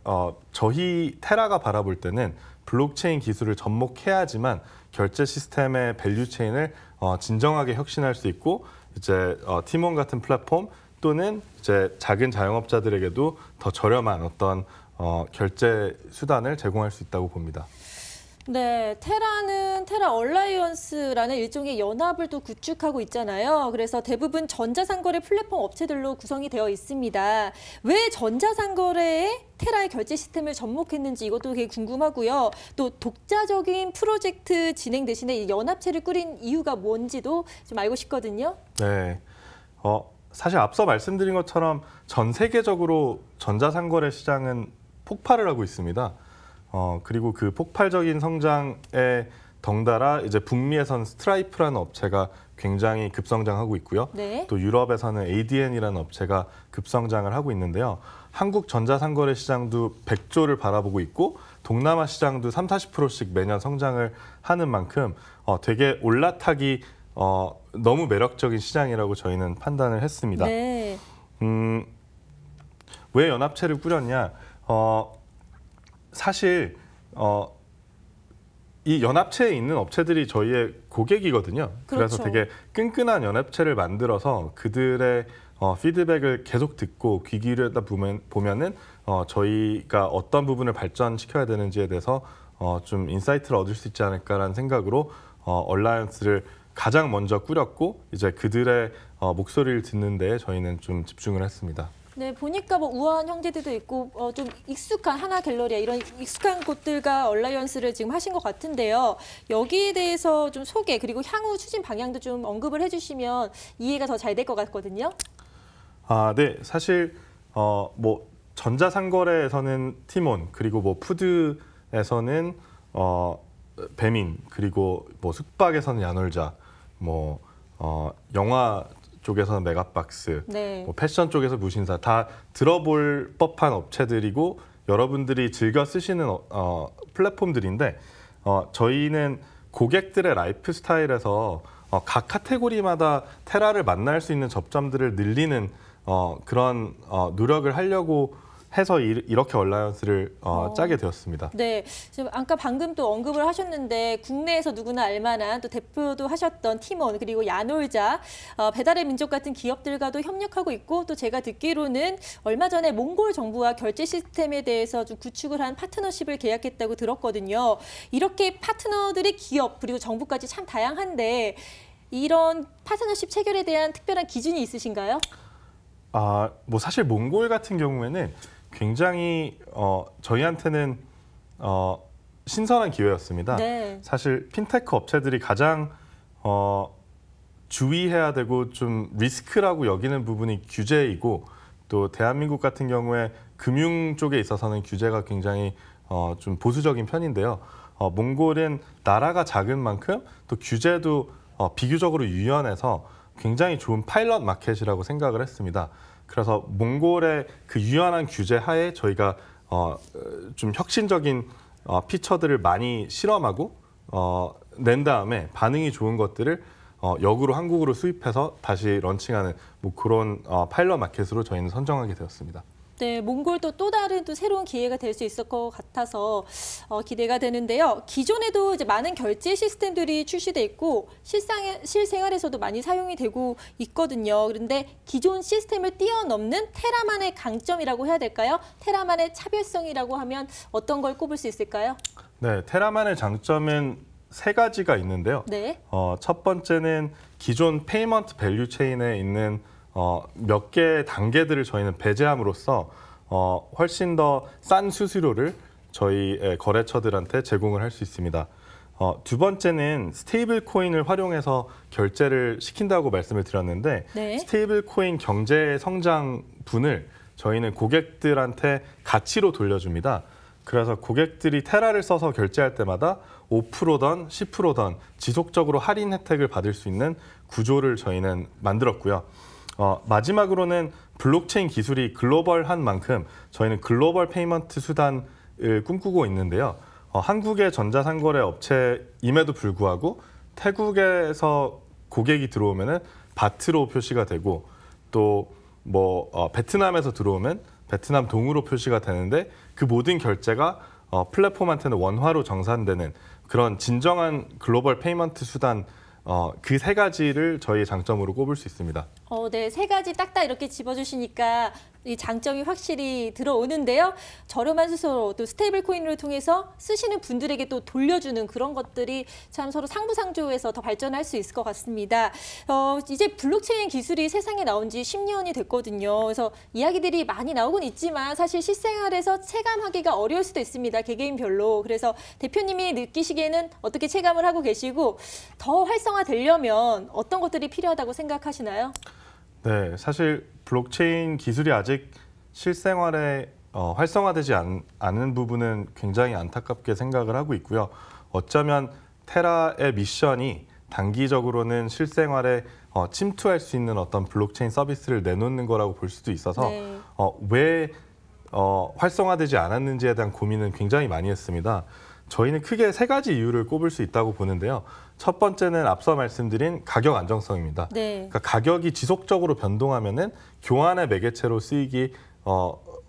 저희 테라가 바라볼 때는 블록체인 기술을 접목해야지만 결제 시스템의 밸류 체인을 진정하게 혁신할 수 있고 이제 티몬 같은 플랫폼 또는 이제 작은 자영업자들에게도 더 저렴한 어떤 결제 수단을 제공할 수 있다고 봅니다. 네, 테라는 테라 얼라이언스라는 일종의 연합을 또 구축하고 있잖아요. 그래서 대부분 전자상거래 플랫폼 업체들로 구성이 되어 있습니다. 왜 전자상거래에 테라의 결제 시스템을 접목했는지 이것도 되게 궁금하고요. 또 독자적인 프로젝트 진행 대신에 이 연합체를 꾸린 이유가 뭔지도 좀 알고 싶거든요. 네, 사실 앞서 말씀드린 것처럼 전 세계적으로 전자상거래 시장은 폭발을 하고 있습니다. 그리고 그 폭발적인 성장에 덩달아 이제 북미에선 스트라이프라는 업체가 굉장히 급성장하고 있고요. 네. 또 유럽에서는 ADN이라는 업체가 급성장을 하고 있는데요. 한국 전자상거래 시장도 100조를 바라보고 있고 동남아 시장도 30~40%씩 매년 성장을 하는 만큼 되게 올라타기 너무 매력적인 시장이라고 저희는 판단을 했습니다. 네. 왜 연합체를 꾸렸냐? 사실 이 연합체에 있는 업체들이 저희의 고객이거든요. 그렇죠. 그래서 되게 끈끈한 연합체를 만들어서 그들의 피드백을 계속 듣고 귀 기울이다 보면은 저희가 어떤 부분을 발전시켜야 되는지에 대해서 좀 인사이트를 얻을 수 있지 않을까라는 생각으로 얼라이언스를 가장 먼저 꾸렸고 이제 그들의 목소리를 듣는 데 저희는 좀 집중을 했습니다. 네, 보니까 뭐 우아한 형제들도 있고 좀 익숙한 하나갤러리아 이런 익숙한 곳들과 얼라이언스를 지금 하신 것 같은데요. 여기에 대해서 좀 소개 그리고 향후 추진 방향도 좀 언급을 해주시면 이해가 더 잘 될 것 같거든요. 네, 사실 뭐 전자상거래에서는 티몬 그리고 뭐 푸드에서는 배민 그리고 뭐 숙박에서는 야놀자 뭐 영화 쪽에서는 메가박스, 네. 뭐 패션 쪽에서 무신사 다 들어볼 법한 업체들이고 여러분들이 즐겨 쓰시는 플랫폼들인데 저희는 고객들의 라이프 스타일에서 각 카테고리마다 테라를 만날 수 있는 접점들을 늘리는 그런 노력을 하려고 해서 이렇게 얼라이언스를 짜게 되었습니다. 네, 지금 아까 방금 또 언급을 하셨는데 국내에서 누구나 알만한 또 대표도 하셨던 티몬 그리고 야놀자, 배달의 민족 같은 기업들과도 협력하고 있고 또 제가 듣기로는 얼마 전에 몽골 정부와 결제 시스템에 대해서 좀 구축을 한 파트너십을 계약했다고 들었거든요. 이렇게 파트너들이 기업 그리고 정부까지 참 다양한데 이런 파트너십 체결에 대한 특별한 기준이 있으신가요? 뭐 사실 몽골 같은 경우에는 굉장히 저희한테는 신선한 기회였습니다. 네. 사실 핀테크 업체들이 가장 주의해야 되고 좀 리스크라고 여기는 부분이 규제이고 또 대한민국 같은 경우에 금융 쪽에 있어서는 규제가 굉장히 좀 보수적인 편인데요. 몽골은 나라가 작은 만큼 또 규제도 비교적으로 유연해서 굉장히 좋은 파일럿 마켓이라고 생각을 했습니다. 그래서 몽골의 그 유연한 규제 하에 저희가 좀 혁신적인 피처들을 많이 실험하고 낸 다음에 반응이 좋은 것들을 역으로 한국으로 수입해서 다시 런칭하는 뭐 그런 파일럿 마켓으로 저희는 선정하게 되었습니다. 네, 몽골도 또 다른 또 새로운 기회가 될 수 있을 것 같아서 기대가 되는데요. 기존에도 이제 많은 결제 시스템들이 출시돼 있고 실생활에서도 많이 사용이 되고 있거든요. 그런데 기존 시스템을 뛰어넘는 테라만의 강점이라고 해야 될까요? 테라만의 차별성이라고 하면 어떤 걸 꼽을 수 있을까요? 네, 테라만의 장점은 세 가지가 있는데요. 네. 첫 번째는 기존 페이먼트 밸류 체인에 있는 몇 개의 단계들을 저희는 배제함으로써 훨씬 더 싼 수수료를 저희 거래처들한테 제공을 할 수 있습니다. 두 번째는 스테이블 코인을 활용해서 결제를 시킨다고 말씀을 드렸는데 네. 스테이블 코인 경제의 성장분을 저희는 고객들한테 가치로 돌려줍니다. 그래서 고객들이 테라를 써서 결제할 때마다 5%던 10%던 지속적으로 할인 혜택을 받을 수 있는 구조를 저희는 만들었고요. 마지막으로는 블록체인 기술이 글로벌한 만큼 저희는 글로벌 페이먼트 수단을 꿈꾸고 있는데요. 한국의 전자상거래 업체임에도 불구하고 태국에서 고객이 들어오면은 바트로 표시가 되고 또 뭐 베트남에서 들어오면 베트남 동으로 표시가 되는데 그 모든 결제가 플랫폼한테는 원화로 정산되는 그런 진정한 글로벌 페이먼트 수단 그 세 가지를 저희의 장점으로 꼽을 수 있습니다. 네, 세 가지 딱딱 이렇게 집어주시니까 이 장점이 확실히 들어오는데요. 저렴한 수수료, 또 스테이블 코인을 통해서 쓰시는 분들에게 또 돌려주는 그런 것들이 참 서로 상부상조해서 더 발전할 수 있을 것 같습니다. 이제 블록체인 기술이 세상에 나온 지 10년이 됐거든요. 그래서 이야기들이 많이 나오곤 있지만 사실 실생활에서 체감하기가 어려울 수도 있습니다. 개개인별로. 그래서 대표님이 느끼시기에는 어떻게 체감을 하고 계시고 더 활성화되려면 어떤 것들이 필요하다고 생각하시나요? 네, 사실 블록체인 기술이 아직 실생활에 활성화되지 않은 부분은 굉장히 안타깝게 생각을 하고 있고요. 어쩌면 테라의 미션이 단기적으로는 실생활에 침투할 수 있는 어떤 블록체인 서비스를 내놓는 거라고 볼 수도 있어서 네. 왜 활성화되지 않았는지에 대한 고민은 굉장히 많이 했습니다. 저희는 크게 세 가지 이유를 꼽을 수 있다고 보는데요. 첫 번째는 앞서 말씀드린 가격 안정성입니다. 네. 그러니까 가격이 지속적으로 변동하면은 교환의 매개체로 쓰이기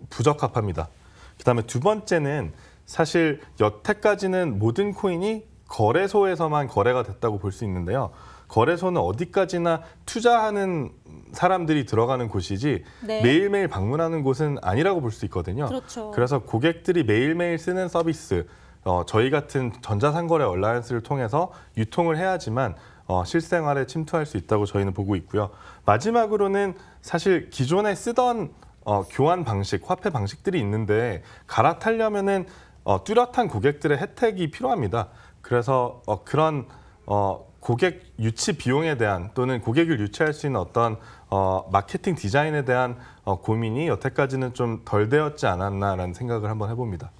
부적합합니다. 그다음에 두 번째는 사실 여태까지는 모든 코인이 거래소에서만 거래가 됐다고 볼 수 있는데요. 거래소는 어디까지나 투자하는 사람들이 들어가는 곳이지 네. 매일매일 방문하는 곳은 아니라고 볼 수 있거든요. 그렇죠. 그래서 고객들이 매일매일 쓰는 서비스, 저희 같은 전자상거래 얼라이언스를 통해서 유통을 해야지만 실생활에 침투할 수 있다고 저희는 보고 있고요. 마지막으로는 사실 기존에 쓰던 교환 방식, 화폐 방식들이 있는데 갈아타려면은 뚜렷한 고객들의 혜택이 필요합니다. 그래서 그런 고객 유치 비용에 대한 또는 고객을 유치할 수 있는 어떤 마케팅 디자인에 대한 고민이 여태까지는 좀 덜 되었지 않았나라는 생각을 한번 해봅니다.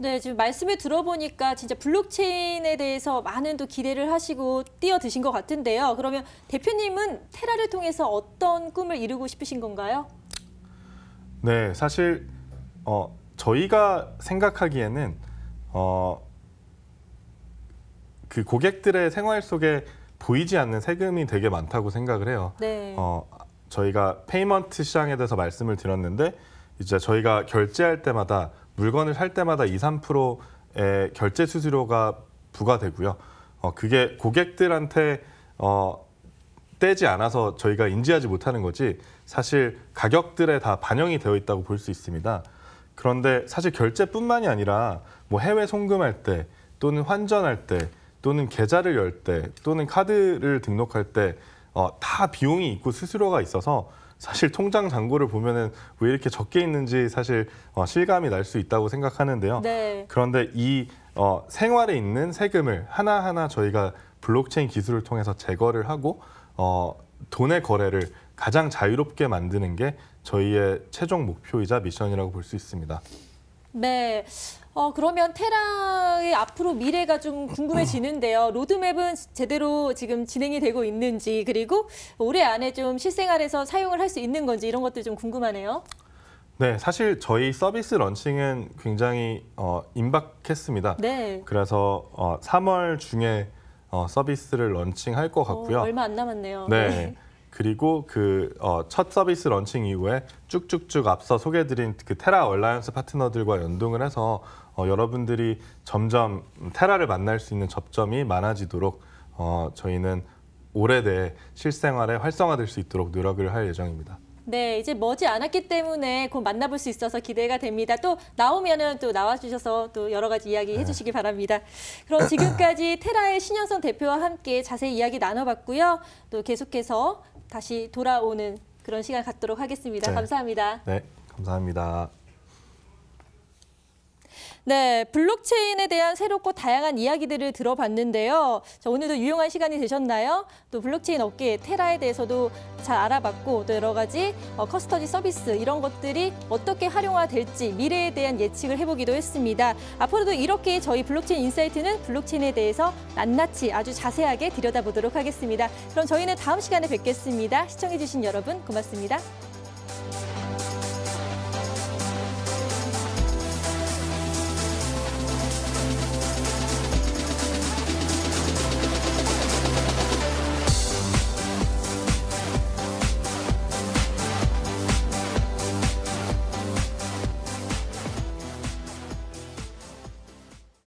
네, 지금 말씀을 들어보니까 진짜 블록체인에 대해서 많은 또 기대를 하시고 뛰어드신 것 같은데요. 그러면 대표님은 테라를 통해서 어떤 꿈을 이루고 싶으신 건가요? 네, 사실 저희가 생각하기에는 그 고객들의 생활 속에 보이지 않는 세금이 되게 많다고 생각을 해요. 네. 저희가 페이먼트 시장에 대해서 말씀을 드렸는데 이제 저희가 결제할 때마다 물건을 살 때마다 2, 3%의 결제 수수료가 부과되고요. 그게 고객들한테 떼지 않아서 저희가 인지하지 못하는 거지 사실 가격들에 다 반영이 되어 있다고 볼 수 있습니다. 그런데 사실 결제뿐만이 아니라 뭐 해외 송금할 때 또는 환전할 때 또는 계좌를 열 때 또는 카드를 등록할 때 다 비용이 있고 수수료가 있어서 사실 통장 잔고를 보면은 왜 이렇게 적게 있는지 사실 실감이 날 수 있다고 생각하는데요. 네. 그런데 이 생활에 있는 세금을 하나하나 저희가 블록체인 기술을 통해서 제거를 하고 돈의 거래를 가장 자유롭게 만드는 게 저희의 최종 목표이자 미션이라고 볼 수 있습니다. 네. 그러면 테라의 앞으로 미래가 좀 궁금해지는데요. 로드맵은 제대로 지금 진행이 되고 있는지, 그리고 올해 안에 좀 실생활에서 사용을 할 수 있는 건지 이런 것들 좀 궁금하네요. 네, 사실 저희 서비스 런칭은 굉장히 임박했습니다. 네. 그래서 3월 중에 서비스를 런칭할 것 같고요. 얼마 안 남았네요. 네. 그리고 그 첫 서비스 런칭 이후에 쭉쭉쭉 앞서 소개해드린 그 테라 얼라이언스 파트너들과 연동을 해서 여러분들이 점점 테라를 만날 수 있는 접점이 많아지도록 저희는 올해 내에 실생활에 활성화될 수 있도록 노력을 할 예정입니다. 네, 이제 머지 않았기 때문에 곧 만나볼 수 있어서 기대가 됩니다. 또 나오면은 또 나와주셔서 또 여러 가지 이야기 해주시기 바랍니다. 그럼 지금까지 테라의 신현성 대표와 함께 자세히 이야기 나눠봤고요. 또 계속해서 다시 돌아오는 그런 시간 갖도록 하겠습니다. 네. 감사합니다. 네, 감사합니다. 네, 블록체인에 대한 새롭고 다양한 이야기들을 들어봤는데요. 자, 오늘도 유용한 시간이 되셨나요? 또 블록체인 업계 테라에 대해서도 잘 알아봤고 또 여러 가지 커스터디 서비스 이런 것들이 어떻게 활용화될지 미래에 대한 예측을 해보기도 했습니다. 앞으로도 이렇게 저희 블록체인 인사이트는 블록체인에 대해서 낱낱이 아주 자세하게 들여다보도록 하겠습니다. 그럼 저희는 다음 시간에 뵙겠습니다. 시청해주신 여러분 고맙습니다.